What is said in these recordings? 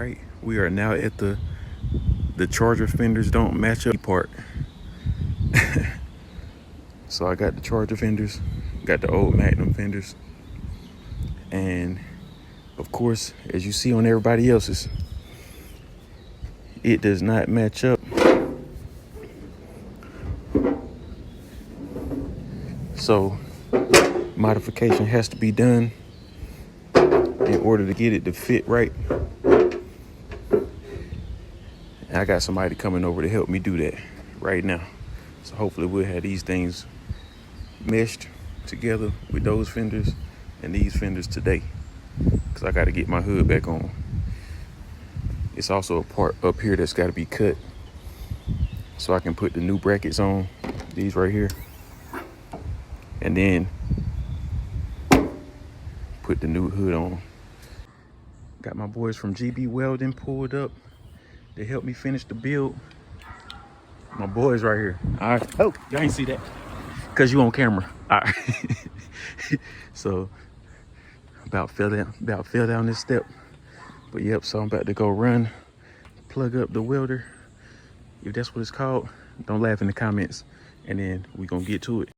right, we are now at the charger fenders don't match up part. So I got the charger fenders, got the old Magnum fenders, and of course, as you see on everybody else's, it does not match up. So modification has to be done in order to get it to fit right. And I got somebody coming over to help me do that right now. So hopefully we'll have these things meshed together with those fenders and these fenders today, because I got to get my hood back on. It's also a part up here that's got to be cut so I can put the new brackets on, these right here, and then put the new hood on. Got my boys from GB Welding pulled up. They helped me finish the build. My boys right here. All right. Oh, y'all ain't see that because you on camera. All right. So about fell down this step. But yep, so I'm about to go run, plug up the welder, if that's what it's called. Don't laugh in the comments, and then we gonna get to it.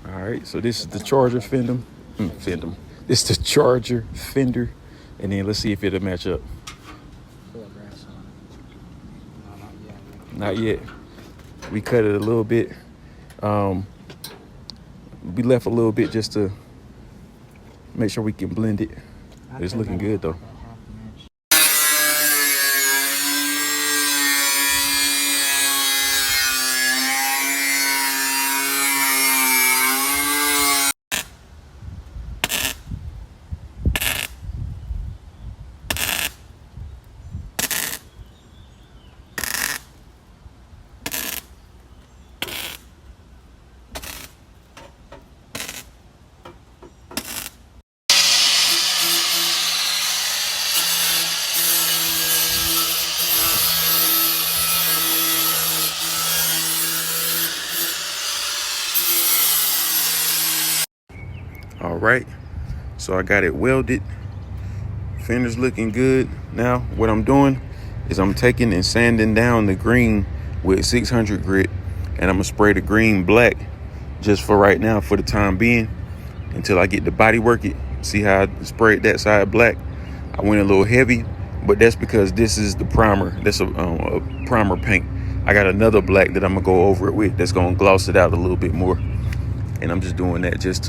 All right, so this is the charger fender. This is the charger fender, and then let's see if it'll match up. Not yet. We cut it a little bit. We left a little bit just to make sure we can blend it. It's looking good though. All right, so I got it welded. Fender's looking good. Now what I'm doing is I'm taking and sanding down the green with 600 grit, and I'm gonna spray the green black just for right now, for the time being, until I get the body work it. See how I sprayed that side black? I went a little heavy, but that's because this is the primer. That's a primer paint. I got another black that I'm gonna go over it with that's gonna gloss it out a little bit more, and I'm just doing that just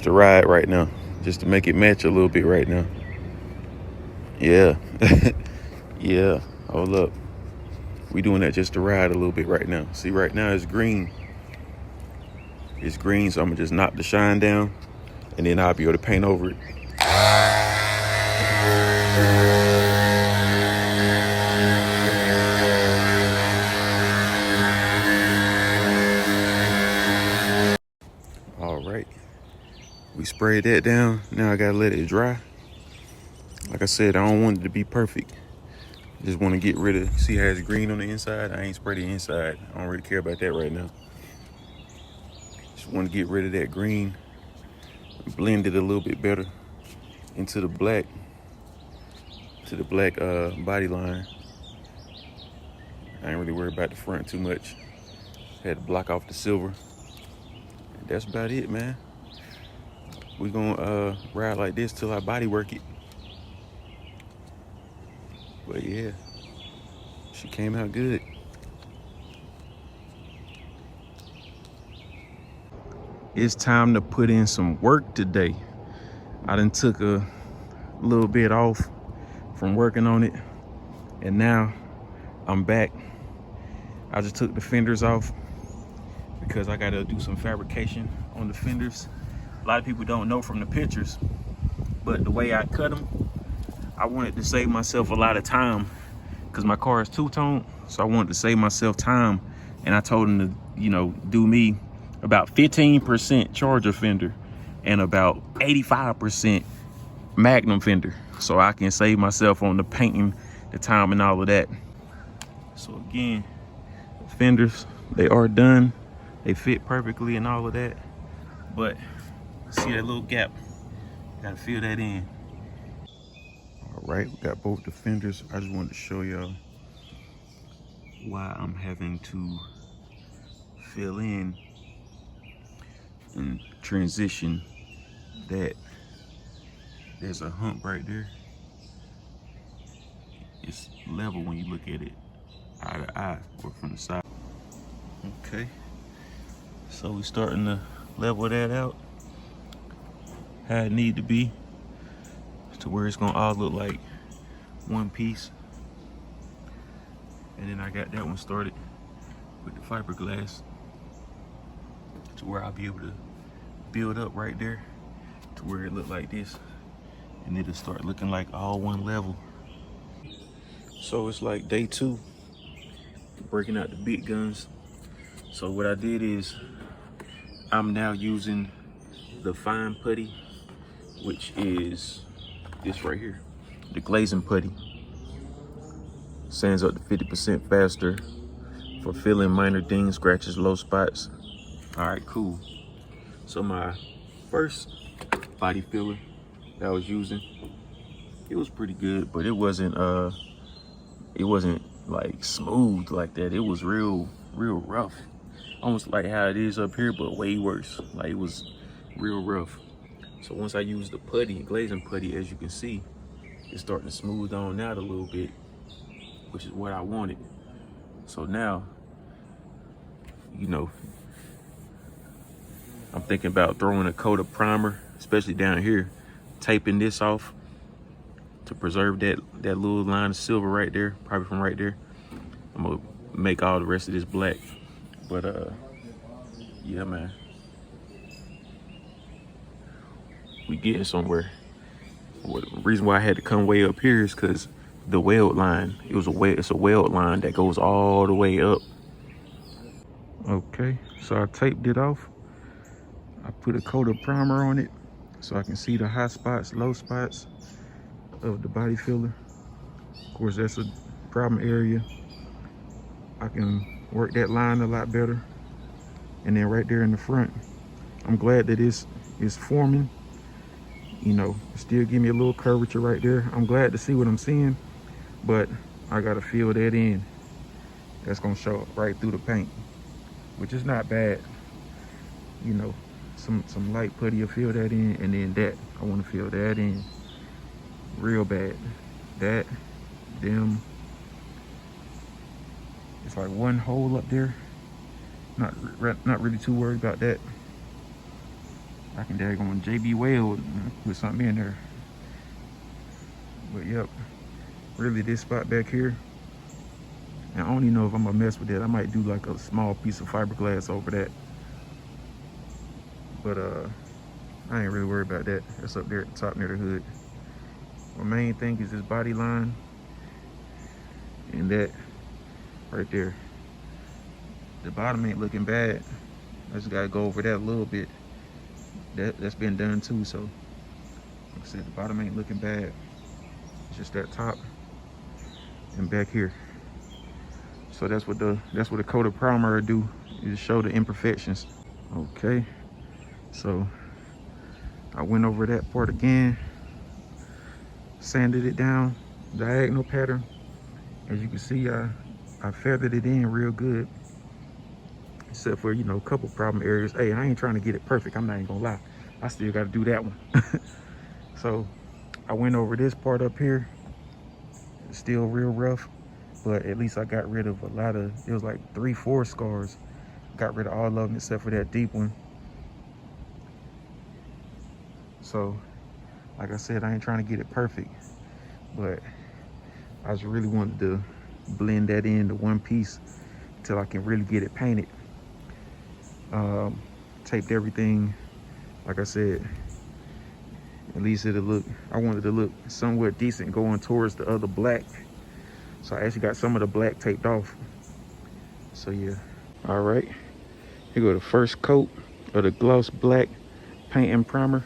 to ride right now, just to make it match a little bit right now. Yeah. Yeah, hold up. We doing that just to ride a little bit right now. See, right now it's green. It's green, so I'm gonna just knock the shine down, and then I'll be able to paint over it. All right. We sprayed that down. Now I gotta let it dry. Like I said, I don't want it to be perfect. I just want to get rid of, see how it's green on the inside? I ain't sprayed the inside. I don't really care about that right now. Just want to get rid of that green, blend it a little bit better into the black, body line. I ain't really worried about the front too much. Had to block off the silver. And that's about it, man. We're gonna ride like this till I body work it. But yeah, she came out good. It's time to put in some work today. I done took a little bit off from working on it, and now I'm back. I just took the fenders off because I gotta do some fabrication on the fenders. A lot of people don't know from the pictures, but the way I cut them, I wanted to save myself a lot of time because my car is two-tone, so I wanted to save myself time, and I told them to, you know, do me about 15% Charger fender and about 85% Magnum fender, so I can save myself on the painting, the time, and all of that. So again, the fenders, they are done. They fit perfectly and all of that, but see that little gap? Gotta fill that in. All right, we got both the fenders. I just wanted to show y'all why I'm having to fill in and transition that. There's a hump right there. It's level when you look at it eye to eye or from the side. Okay, so we're starting to level that out how it need to be to where it's gonna all look like one piece. And then I got that one started with the fiberglass to where I'll be able to build up right there to where it look like this, and it'll start looking like all one level. So it's like day 2 breaking out the big guns. So what I did is I'm now using the fine putty, which is this right here, the glazing putty. Sands up to 50% faster for filling minor dings, scratches, low spots. All right, cool. So my first body filler that I was using, it was pretty good, but it wasn't like smooth like that. It was real rough, almost like how it is up here, but way worse. Like it was real rough. So once I used the putty, glazing putty, as you can see, it's starting to smooth on out a little bit, which is what I wanted. So now, you know, I'm thinking about throwing a coat of primer, especially down here, taping this off to preserve that little line of silver right there, probably from right there. I'm gonna make all the rest of this black. But yeah, man, we getting somewhere. The reason why I had to come way up here is because the weld line, it's a weld line that goes all the way up. Okay, so I taped it off. I put a coat of primer on it so I can see the high spots, low spots of the body filler. Of course, that's a problem area. I can work that line a lot better. And then right there in the front, I'm glad that it's forming. You know, still give me a little curvature right there. I'm glad to see what I'm seeing, but I gotta fill that in. That's gonna show up right through the paint, which is not bad. You know, some light putty will fill that in, and then that, I wanna fill that in real bad. That, them, it's like one hole up there. Not really too worried about that. I can daggone JB Weld with something in there. But yep, really this spot back here, and I don't even know if I'm gonna mess with that. I might do like a small piece of fiberglass over that. But I ain't really worried about that. That's up there at the top near the hood. My main thing is this body line and that right there. The bottom ain't looking bad. I just gotta go over that a little bit. That's been done too, so like I said, the bottom ain't looking bad. It's just that top and back here. So that's what a coat of primer will do, is show the imperfections. Okay, so I went over that part again, sanded it down, diagonal pattern. As you can see, I feathered it in real good. except for, you know, a couple problem areas. Hey, I ain't trying to get it perfect. I'm not even gonna lie. I still got to do that one. So I went over this part up here. It's still real rough, but at least I got rid of a lot of, it was like 3-4 scars. Got rid of all of them except for that deep one. So like I said, I ain't trying to get it perfect, but I just really wanted to blend that into one piece until I can really get it painted. Taped everything, like I said, at least it'll look, I wanted to look somewhat decent going towards the other black. So I actually got some of the black taped off. So yeah. All right, here go the first coat of the gloss black paint and primer.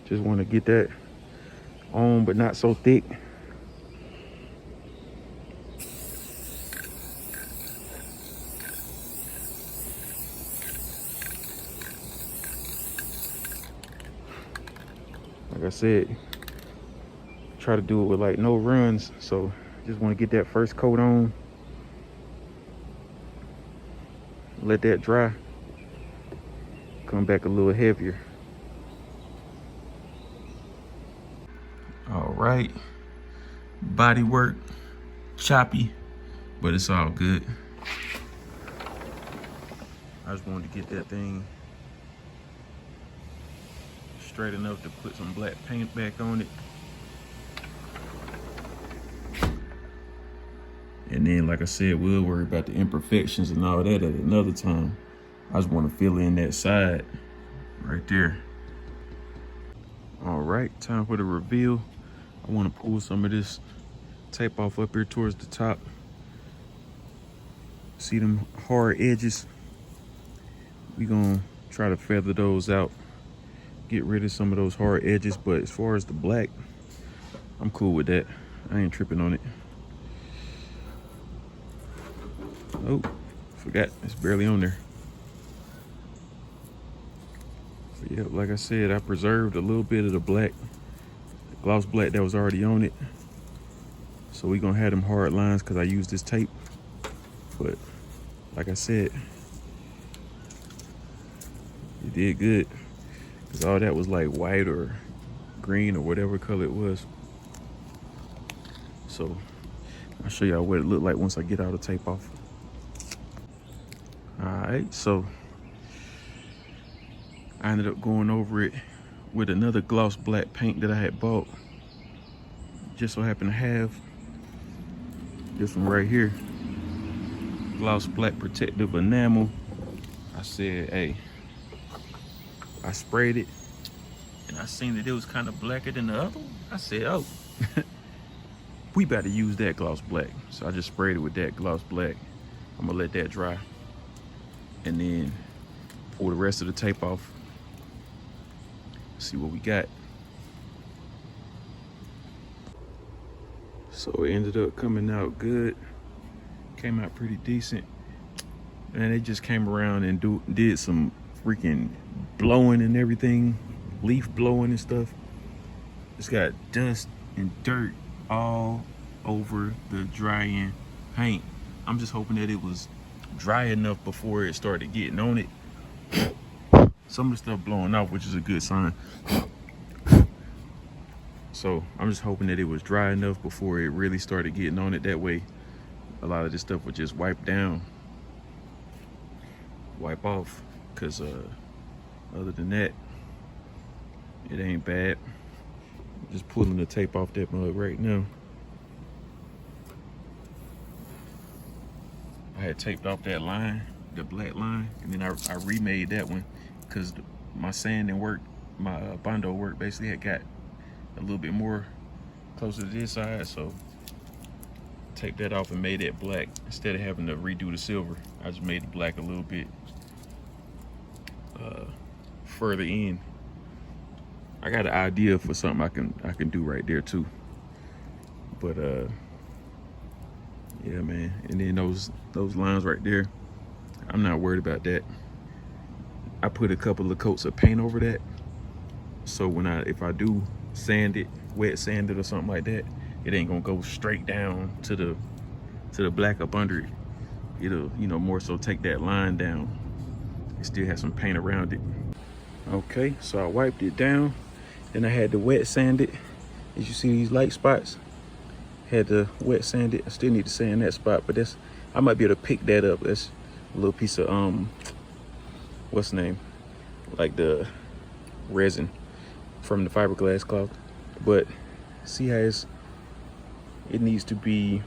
Just want to get that on, but not so thick. Like I said, try to do it with like no runs. So just want to get that first coat on. Let that dry. Come back a little heavier. All right, body work, choppy, but it's all good. I just wanted to get that thing straight enough to put some black paint back on it. And then, like I said, we'll worry about the imperfections and all that at another time. I just want to fill in that side right there. All right, time for the reveal. I want to pull some of this tape off up here towards the top. See them hard edges? We gonna try to feather those out, get rid of some of those hard edges. But as far as the black, I'm cool with that. I ain't tripping on it. Oh, forgot, it's barely on there. But yeah, like I said, I preserved a little bit of the black, the gloss black that was already on it. So we gonna have them hard lines because I used this tape. But like I said, it did good, because all that was like white or green or whatever color it was. So I'll show y'all what it looked like once I get all the tape off. All right, so I ended up going over it with another gloss black paint that I had bought. Just so happened to have this one right here, gloss black protective enamel. I said, hey, I sprayed it and I seen that it was kind of blacker than the other one. I said, oh, we better use that gloss black. So I just sprayed it with that gloss black. I'm gonna let that dry and then pull the rest of the tape off. See what we got. So it ended up coming out good. Came out pretty decent. And they just came around and did some freaking blowing and everything. Leaf blowing and stuff. It's got dust and dirt all over the drying paint. I'm just hoping that it was dry enough before it started getting on it. Some of the stuff blowing off, which is a good sign. So I'm just hoping that it was dry enough before it really started getting on it. That way, a lot of this stuff would just wipe off. Cause other than that, it ain't bad. Just pulling the tape off that mug right now. I had taped off that line, the black line, and then I remade that one because my sanding work, my Bondo work basically had got a little bit more closer to this side, so taped that off and made that black instead of having to redo the silver. I just made the black a little bit further in. I got an idea for something I can do right there too. But yeah, man. And then those lines right there, I'm not worried about that. I put a couple of coats of paint over that, So if I do sand it, wet sand it or something like that, it ain't gonna go straight down to the black up under it. It'll, you know, more so take that line down. It still has some paint around it. Okay, so I wiped it down. Then I had to wet sand it. As you see these light spots, had to wet sand it. I still need to sand that spot, but I might be able to pick that up. That's a little piece of what's the name? Like the resin from the fiberglass cloth. But see how it needs to be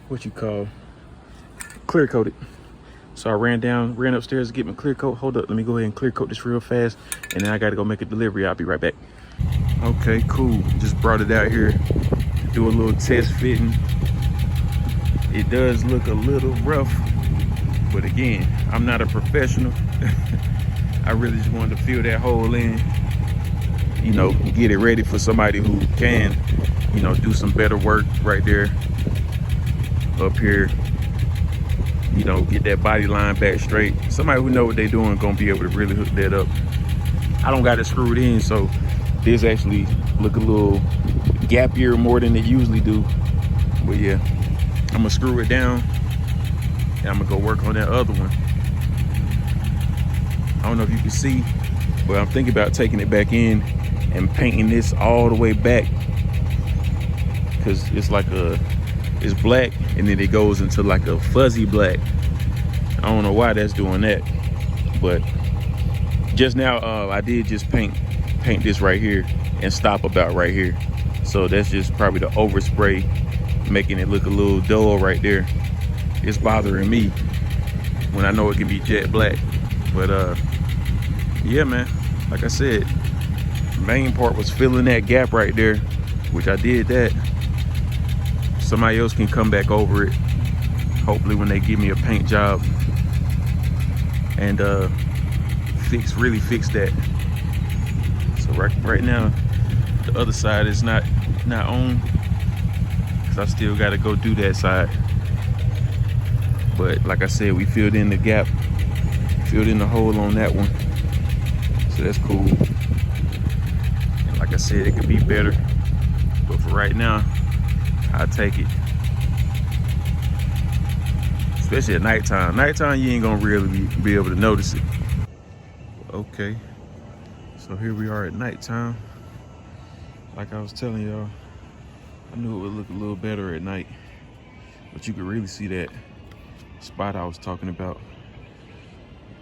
what you call clear coated. So I ran upstairs to get my clear coat. Hold up, let me go ahead and clear coat this real fast, and then I gotta go make a delivery. I'll be right back. Okay, cool. Just brought it out here to do a little test fitting. It does look a little rough, but again, I'm not a professional. I really just wanted to fill that hole in, you know, get it ready for somebody who can, you know, do some better work right there up here. You know, get that body line back straight. Somebody who know what they're doing gonna be able to really hook that up. I don't got it screwed in, so this actually look a little gappier more than it usually do. But yeah, I'm gonna screw it down and I'm gonna go work on that other one. I don't know if you can see, but I'm thinking about taking it back in and painting this all the way back, because it's like it's black and then it goes into like a fuzzy black. I don't know why that's doing that, but just now I did just paint this right here and stop about right here. So that's just probably the overspray making it look a little dull right there. It's bothering me when I know it can be jet black. But yeah, man, like I said, the main part was filling that gap right there, which I did that. Somebody else can come back over it, hopefully when they give me a paint job, and really fix that. So right now the other side is not on, because I still got to go do that side. But like I said, we filled in the gap, filled in the hole on that one, so that's cool. And like I said, it could be better, but for right now I'll take it. Especially at nighttime. Nighttime, you ain't gonna really be able to notice it. Okay, so here we are at nighttime. Like I was telling y'all, I knew it would look a little better at night, but you could really see that spot I was talking about.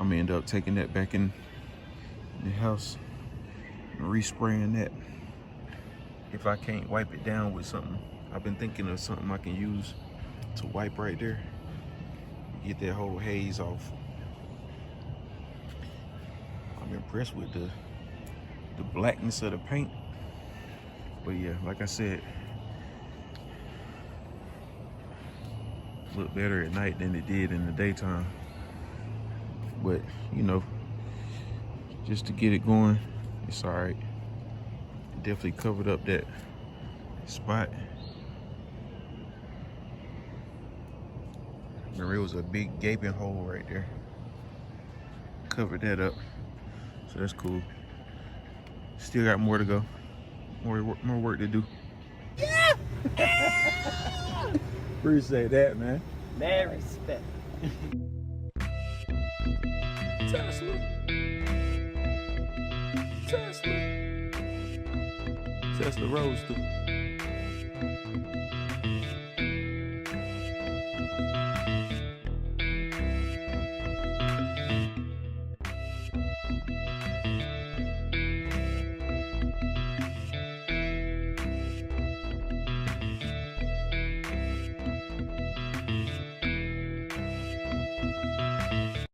I'm gonna end up taking that back in the house and respraying that. If I can't wipe it down with something, I've been thinking of something I can use to wipe right there, get that whole haze off. I'm impressed with the blackness of the paint. But yeah, like I said, look better at night than it did in the daytime. But you know, just to get it going, it's all right. Definitely covered up that spot. Remember, it was a big gaping hole right there. Covered that up, so that's cool. Still got more to go, more work to do. Yeah. Appreciate that, man. Mad respect. Tesla Roadster.